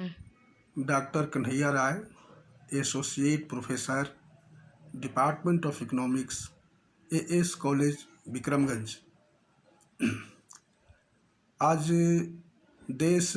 Doctor Kanhaiya Rai, associate professor, department of economics, AS college Vikramganj. आज देश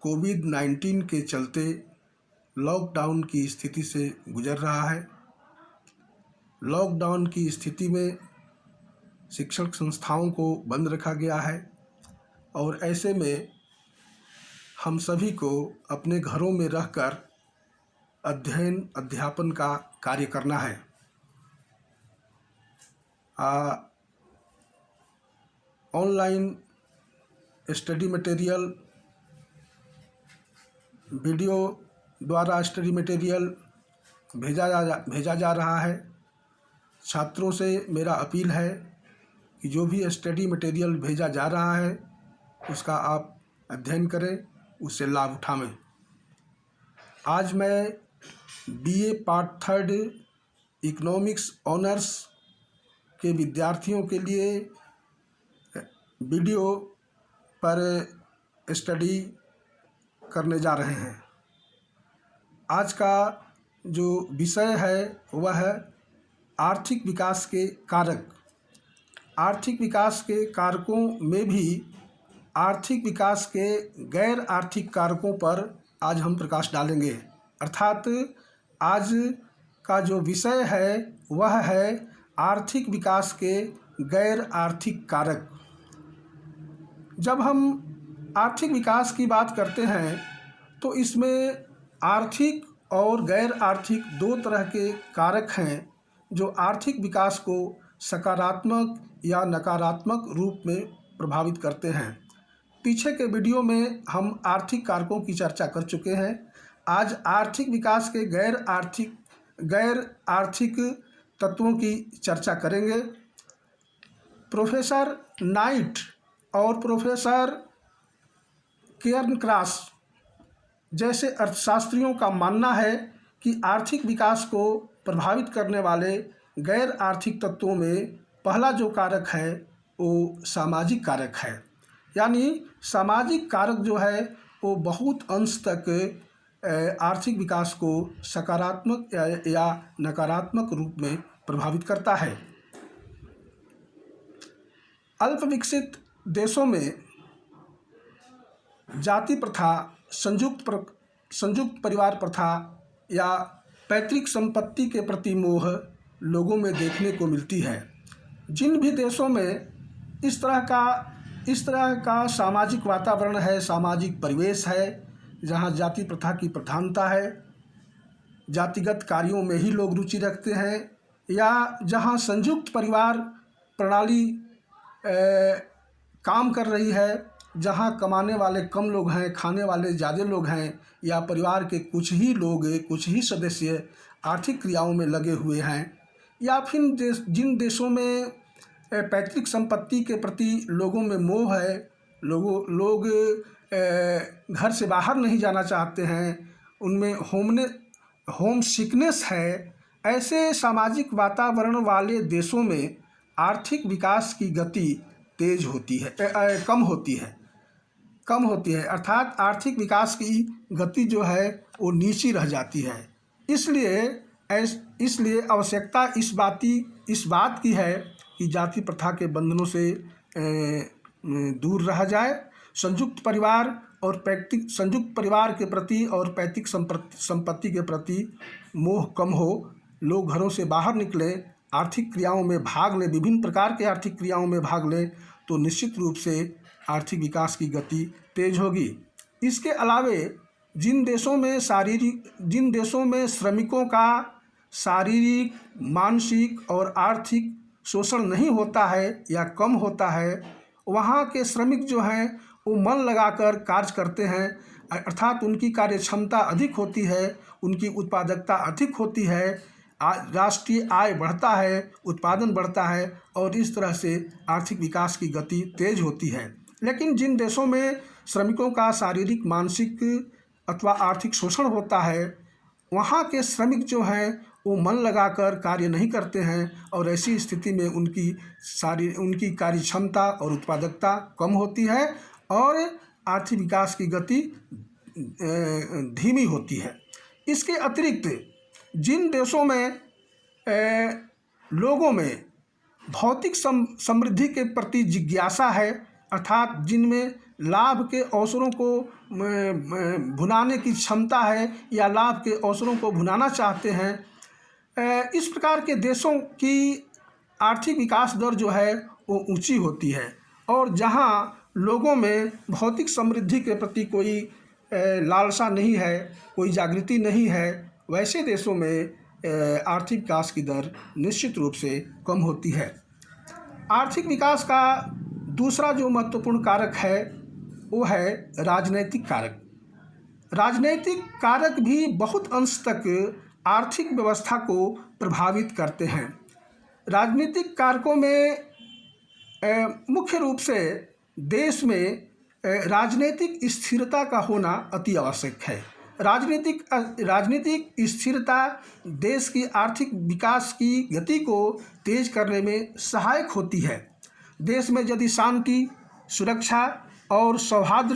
कोविड-19 के चलते लॉकडाउन की स्थिति से गुजर रहा है। लॉकडाउन की स्थिति में शिक्षण संस्थाओं को बंद रखा गया है और ऐसे में हम सभी को अपने घरों में रहकर अध्ययन अध्यापन का कार्य करना है। ऑनलाइन स्टडी मटेरियल, वीडियो द्वारा स्टडी मटेरियल भेजा जा रहा है। छात्रों से मेरा अपील है कि जो भी स्टडी मटेरियल भेजा जा रहा है उसका आप अध्ययन करें, उससे लाभ उठाएं। आज मैं बीए पार्ट 3 इकोनॉमिक्स ऑनर्स के विद्यार्थियों के लिए वीडियो पर स्टडी करने जा रहे हैं। आज का जो विषय है वह है आर्थिक विकास के कारक। आर्थिक विकास के कारकों में भी आर्थिक विकास के गैर आर्थिक कारकों पर आज हम प्रकाश डालेंगे। अर्थात आज का जो विषय है वह है आर्थिक विकास के गैर आर्थिक कारक। जब हम आर्थिक विकास की बात करते हैं तो इसमें आर्थिक और गैर आर्थिक दो तरह के कारक हैं जो आर्थिक विकास को सकारात्मक या नकारात्मक रूप में प्रभावित करते हैं। पीछे के वीडियो में हम आर्थिक कारकों की चर्चा कर चुके हैं। आज आर्थिक विकास के गैर आर्थिक तत्वों की चर्चा करेंगे। प्रोफेसर नाइट और प्रोफेसर केर्नक्रास जैसे अर्थशास्त्रियों का मानना है कि आर्थिक विकास को प्रभावित करने वाले गैर आर्थिक तत्वों में पहला जो कारक है वो सामाजिक कारक है। यानी सामाजिक कारक जो है वो बहुत अंश तक आर्थिक विकास को सकारात्मक या नकारात्मक रूप में प्रभावित करता है। अल्प विकसित देशों में जाति प्रथा, संयुक्त परिवार प्रथा या पैतृक संपत्ति के प्रति मोह लोगों में देखने को मिलती है। जिन भी देशों में इस तरह का सामाजिक वातावरण है, सामाजिक परिवेश है, जहाँ जाति प्रथा की प्रधानता है, जातिगत कार्यों में ही लोग रुचि रखते हैं, या जहाँ संयुक्त परिवार प्रणाली काम कर रही है, जहाँ कमाने वाले कम लोग हैं, खाने वाले ज़्यादा लोग हैं, या परिवार के कुछ ही सदस्य आर्थिक क्रियाओं में लगे हुए हैं, या फिर जिन देशों में पैतृक संपत्ति के प्रति लोगों में मोह है, लोग घर से बाहर नहीं जाना चाहते हैं, उनमें होम सिकनेस है, ऐसे सामाजिक वातावरण वाले देशों में आर्थिक विकास की गति तेज होती है, कम होती है। अर्थात आर्थिक विकास की गति जो है वो नीची रह जाती है। इसलिए आवश्यकता इस बात की है कि जाति प्रथा के बंधनों से दूर रहा जाए। संयुक्त परिवार के प्रति और पैतृक संपत्ति के प्रति मोह कम हो, लोग घरों से बाहर निकलें, आर्थिक क्रियाओं में भाग लें, विभिन्न प्रकार के आर्थिक क्रियाओं में भाग लें, तो निश्चित रूप से आर्थिक विकास की गति तेज होगी। इसके अलावे जिन देशों में श्रमिकों का शारीरिक, मानसिक और आर्थिक शोषण नहीं होता है या कम होता है, वहाँ के श्रमिक जो हैं वो मन लगाकर कार्य करते हैं, अर्थात उनकी कार्य क्षमता अधिक होती है, उनकी उत्पादकता अधिक होती है, राष्ट्रीय आय बढ़ता है, उत्पादन बढ़ता है और इस तरह से आर्थिक विकास की गति तेज होती है। लेकिन जिन देशों में श्रमिकों का शारीरिक, मानसिक अथवा आर्थिक शोषण होता है, वहाँ के श्रमिक जो हैं वो मन लगाकर कार्य नहीं करते हैं और ऐसी स्थिति में उनकी कार्य क्षमता और उत्पादकता कम होती है और आर्थिक विकास की गति धीमी होती है। इसके अतिरिक्त जिन देशों में लोगों में भौतिक समृद्धि के प्रति जिज्ञासा है, अर्थात जिनमें लाभ के अवसरों को भुनाने की क्षमता है या लाभ के अवसरों को भुनाना चाहते हैं, इस प्रकार के देशों की आर्थिक विकास दर जो है वो ऊंची होती है। और जहां लोगों में भौतिक समृद्धि के प्रति कोई लालसा नहीं है, कोई जागृति नहीं है, वैसे देशों में आर्थिक विकास की दर निश्चित रूप से कम होती है। आर्थिक विकास का दूसरा जो महत्वपूर्ण कारक है वो है राजनैतिक कारक। राजनैतिक कारक भी बहुत अंश तक आर्थिक व्यवस्था को प्रभावित करते हैं। राजनीतिक कारकों में मुख्य रूप से देश में राजनीतिक स्थिरता का होना अति आवश्यक है। राजनीतिक स्थिरता देश की आर्थिक विकास की गति को तेज करने में सहायक होती है। देश में यदि शांति, सुरक्षा और सौहार्द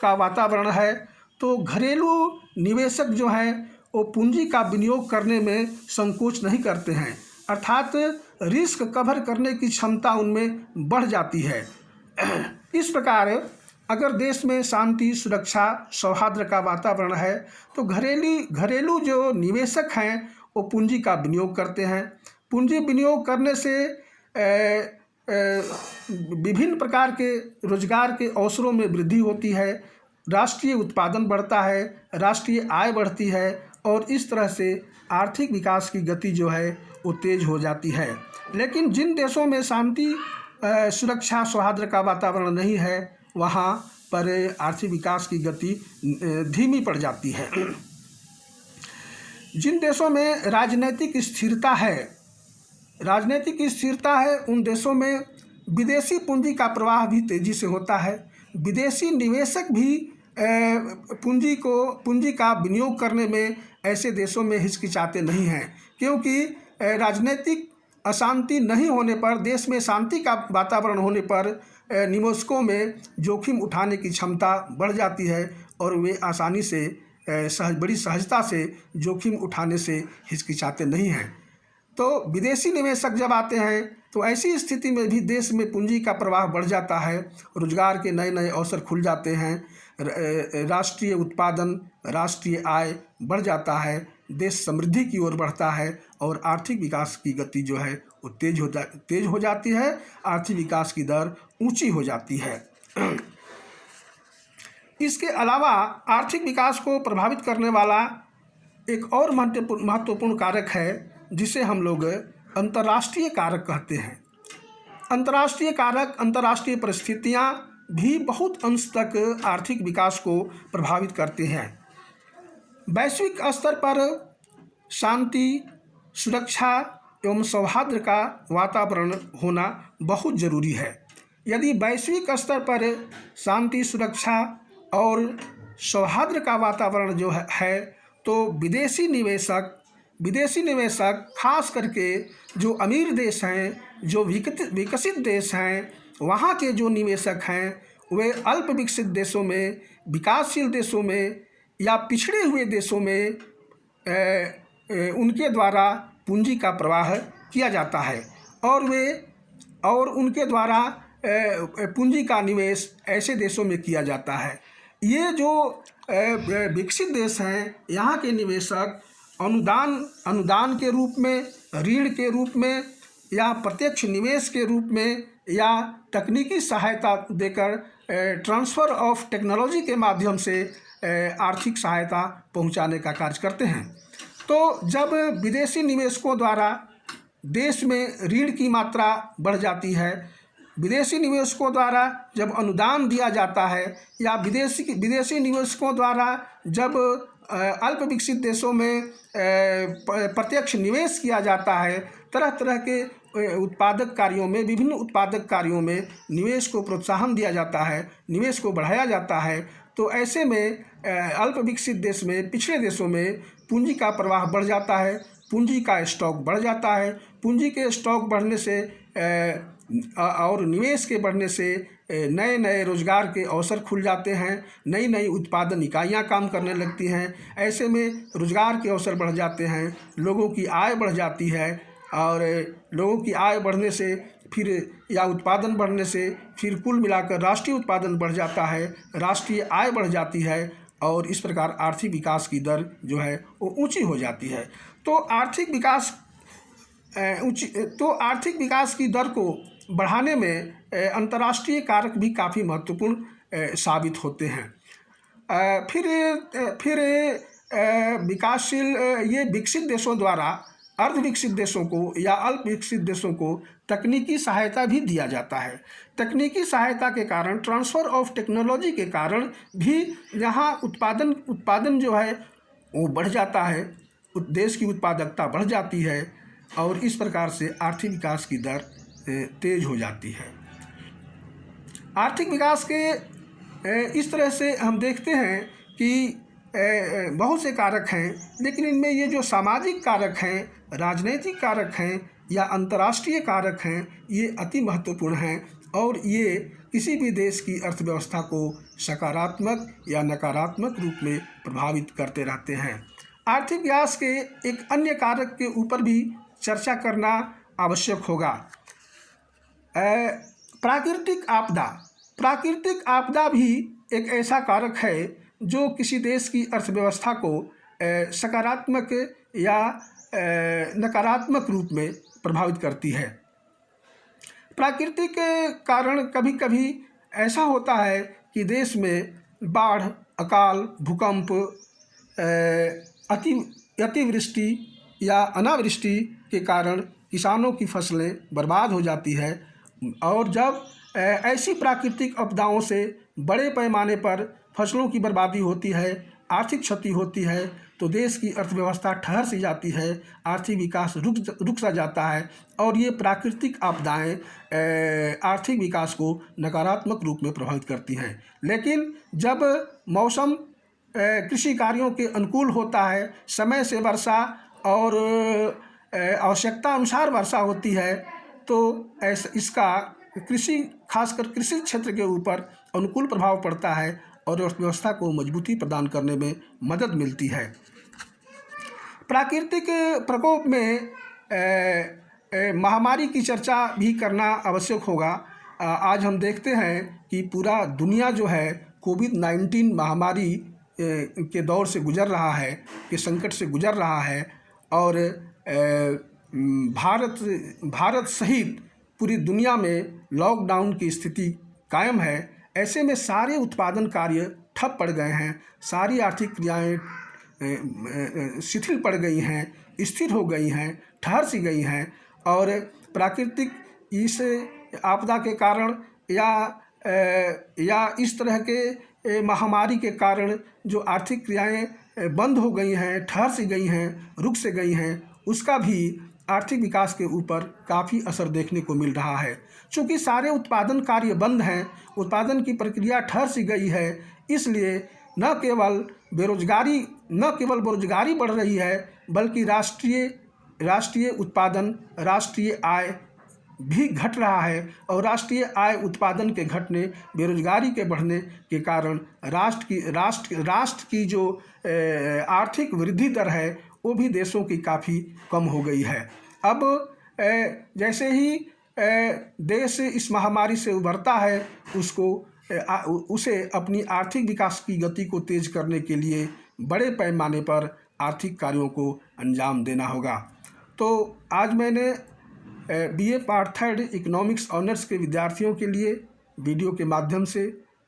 का वातावरण है तो घरेलू निवेशक जो हैं वो पूंजी का विनियोग करने में संकोच नहीं करते हैं, अर्थात रिस्क कवर करने की क्षमता उनमें बढ़ जाती है। इस प्रकार अगर देश में शांति, सुरक्षा, सौहार्द का वातावरण है तो घरेलू जो निवेशक हैं वो पूंजी का विनियोग करते हैं। पूंजी विनियोग करने से विभिन्न प्रकार के रोजगार के अवसरों में वृद्धि होती है, राष्ट्रीय उत्पादन बढ़ता है, राष्ट्रीय आय बढ़ती है और इस तरह से आर्थिक विकास की गति जो है वो तेज हो जाती है। लेकिन जिन देशों में शांति, सुरक्षा, सौहार्द का वातावरण नहीं है वहाँ पर आर्थिक विकास की गति धीमी पड़ जाती है। जिन देशों में राजनीतिक स्थिरता है उन देशों में विदेशी पूंजी का प्रवाह भी तेजी से होता है। विदेशी निवेशक भी पूंजी का विनियोग करने में ऐसे देशों में हिचकिचाते नहीं हैं, क्योंकि राजनीतिक अशांति नहीं होने पर, देश में शांति का वातावरण होने पर निवेशकों में जोखिम उठाने की क्षमता बढ़ जाती है और वे आसानी से बड़ी सहजता से जोखिम उठाने से हिचकिचाते नहीं हैं। तो विदेशी निवेशक जब आते हैं तो ऐसी स्थिति में भी देश में पूंजी का प्रवाह बढ़ जाता है, रोजगार के नए नए अवसर खुल जाते हैं, राष्ट्रीय उत्पादन, राष्ट्रीय आय बढ़ जाता है, देश समृद्धि की ओर बढ़ता है और आर्थिक विकास की गति जो है वो तेज हो जाती है, आर्थिक विकास की दर ऊंची हो जाती है। इसके अलावा आर्थिक विकास को प्रभावित करने वाला एक और महत्वपूर्ण कारक है जिसे हम लोग अंतर्राष्ट्रीय कारक कहते हैं। अंतर्राष्ट्रीय कारक, अंतर्राष्ट्रीय परिस्थितियां भी बहुत अंश तक आर्थिक विकास को प्रभावित करते हैं। वैश्विक स्तर पर शांति, सुरक्षा एवं सौहार्द का वातावरण होना बहुत ज़रूरी है। यदि वैश्विक स्तर पर शांति, सुरक्षा और सौहार्द का वातावरण जो है तो विदेशी निवेशक खास करके जो अमीर देश हैं, जो विकसित देश हैं, वहाँ के जो निवेशक हैं वे अल्प विकसित देशों में, विकासशील देशों में या पिछड़े हुए देशों में उनके द्वारा पूंजी का प्रवाह किया जाता है और उनके द्वारा पूंजी का निवेश ऐसे देशों में किया जाता है। ये जो विकसित देश हैं, यहाँ के निवेशक अनुदान के रूप में, ऋण के रूप में या प्रत्यक्ष निवेश के रूप में या तकनीकी सहायता देकर ट्रांसफ़र ऑफ टेक्नोलॉजी के माध्यम से आर्थिक सहायता पहुंचाने का कार्य करते हैं। तो जब विदेशी निवेशकों द्वारा देश में ऋण की मात्रा बढ़ जाती है, विदेशी निवेशकों द्वारा जब अनुदान दिया जाता है या विदेशी निवेशकों द्वारा जब अल्प विकसित देशों में प्रत्यक्ष निवेश किया जाता है, तरह तरह के उत्पादक कार्यों में, विभिन्न उत्पादक कार्यों में निवेश को प्रोत्साहन दिया जाता है, निवेश को बढ़ाया जाता है, तो ऐसे में अल्प विकसित देश में, पिछड़े देशों में पूंजी का प्रवाह बढ़ जाता है, पूंजी का स्टॉक बढ़ जाता है। पूंजी के स्टॉक बढ़ने से और निवेश के बढ़ने से नए नए रोजगार के अवसर खुल जाते हैं, नई नई उत्पादन इकाइयाँ काम करने लगती हैं। ऐसे में रोजगार के अवसर बढ़ जाते हैं, लोगों की आय बढ़ जाती है और लोगों की आय बढ़ने से फिर या उत्पादन बढ़ने से फिर कुल मिलाकर राष्ट्रीय उत्पादन बढ़ जाता है, राष्ट्रीय आय बढ़ जाती है और इस प्रकार आर्थिक विकास की दर जो है वो ऊंची हो जाती है। तो आर्थिक विकास की दर को बढ़ाने में अंतर्राष्ट्रीय कारक भी काफ़ी महत्वपूर्ण साबित होते हैं। फिर ये विकसित देशों द्वारा अर्ध विकसित देशों को या अल्प विकसित देशों को तकनीकी सहायता भी दिया जाता है। तकनीकी सहायता के कारण, ट्रांसफ़र ऑफ टेक्नोलॉजी के कारण भी यहाँ उत्पादन जो है वो बढ़ जाता है, देश की उत्पादकता बढ़ जाती है और इस प्रकार से आर्थिक विकास की दर तेज हो जाती है। आर्थिक विकास के इस तरह से हम देखते हैं कि बहुत से कारक हैं, लेकिन इनमें ये जो सामाजिक कारक हैं, राजनीतिक कारक हैं या अंतर्राष्ट्रीय कारक हैं, ये अति महत्वपूर्ण हैं और ये किसी भी देश की अर्थव्यवस्था को सकारात्मक या नकारात्मक रूप में प्रभावित करते रहते हैं। आर्थिक विकास के एक अन्य कारक के ऊपर भी चर्चा करना आवश्यक होगा। प्राकृतिक आपदा भी एक ऐसा कारक है जो किसी देश की अर्थव्यवस्था को सकारात्मक या नकारात्मक रूप में प्रभावित करती है। प्राकृतिक कारण कभी कभी ऐसा होता है कि देश में बाढ़, अकाल, भूकंप, अतिवृष्टि या अनावृष्टि के कारण किसानों की फसलें बर्बाद हो जाती है और जब ऐसी प्राकृतिक आपदाओं से बड़े पैमाने पर फसलों की बर्बादी होती है, आर्थिक क्षति होती है, तो देश की अर्थव्यवस्था ठहर सी जाती है, आर्थिक विकास रुक सा जाता है और ये प्राकृतिक आपदाएं आर्थिक विकास को नकारात्मक रूप में प्रभावित करती हैं। लेकिन जब मौसम कृषि कार्यों के अनुकूल होता है, समय से वर्षा और आवश्यकता अनुसार वर्षा होती है, तो इसका खासकर कृषि क्षेत्र के ऊपर अनुकूल प्रभाव पड़ता है और अर्थव्यवस्था को मजबूती प्रदान करने में मदद मिलती है। प्राकृतिक प्रकोप में महामारी की चर्चा भी करना आवश्यक होगा। आज हम देखते हैं कि पूरा दुनिया जो है कोविड-19 महामारी के दौर से गुजर रहा है, के संकट से गुजर रहा है और भारत सहित पूरी दुनिया में लॉकडाउन की स्थिति कायम है। ऐसे में सारे उत्पादन कार्य ठप पड़ गए हैं, सारी आर्थिक क्रियाएं शिथिल पड़ गई हैं, स्थिर हो गई हैं, ठहर सी गई हैं और प्राकृतिक इस आपदा के कारण या इस तरह के महामारी के कारण जो आर्थिक क्रियाएं बंद हो गई हैं, ठहर सी गई हैं, रुक से गई हैं, उसका भी आर्थिक विकास के ऊपर काफ़ी असर देखने को मिल रहा है। चूँकि सारे उत्पादन कार्य बंद हैं, उत्पादन की प्रक्रिया ठहर सी गई है, इसलिए न केवल बेरोजगारी बढ़ रही है, बल्कि राष्ट्रीय उत्पादन, राष्ट्रीय आय भी घट रहा है और राष्ट्रीय आय उत्पादन के घटने, बेरोजगारी के बढ़ने के कारण राष्ट्र की जो आर्थिक वृद्धि दर है वो भी देशों की काफ़ी कम हो गई है। अब जैसे ही देश इस महामारी से उभरता है, उसे अपनी आर्थिक विकास की गति को तेज करने के लिए बड़े पैमाने पर आर्थिक कार्यों को अंजाम देना होगा। तो आज मैंने BA पार्ट 3 इकोनॉमिक्स ऑनर्स के विद्यार्थियों के लिए वीडियो के माध्यम से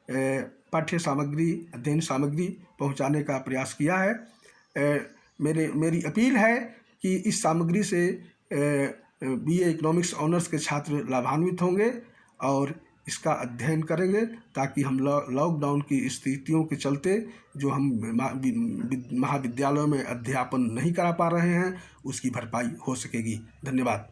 पाठ्य सामग्री, अध्ययन सामग्री पहुंचाने का प्रयास किया है। मेरी अपील है कि इस सामग्री से BA इकोनॉमिक्स ऑनर्स के छात्र लाभान्वित होंगे और इसका अध्ययन करेंगे ताकि हम लॉकडाउन की स्थितियों के चलते जो हम महाविद्यालयों में अध्यापन नहीं करा पा रहे हैं उसकी भरपाई हो सकेगी। धन्यवाद।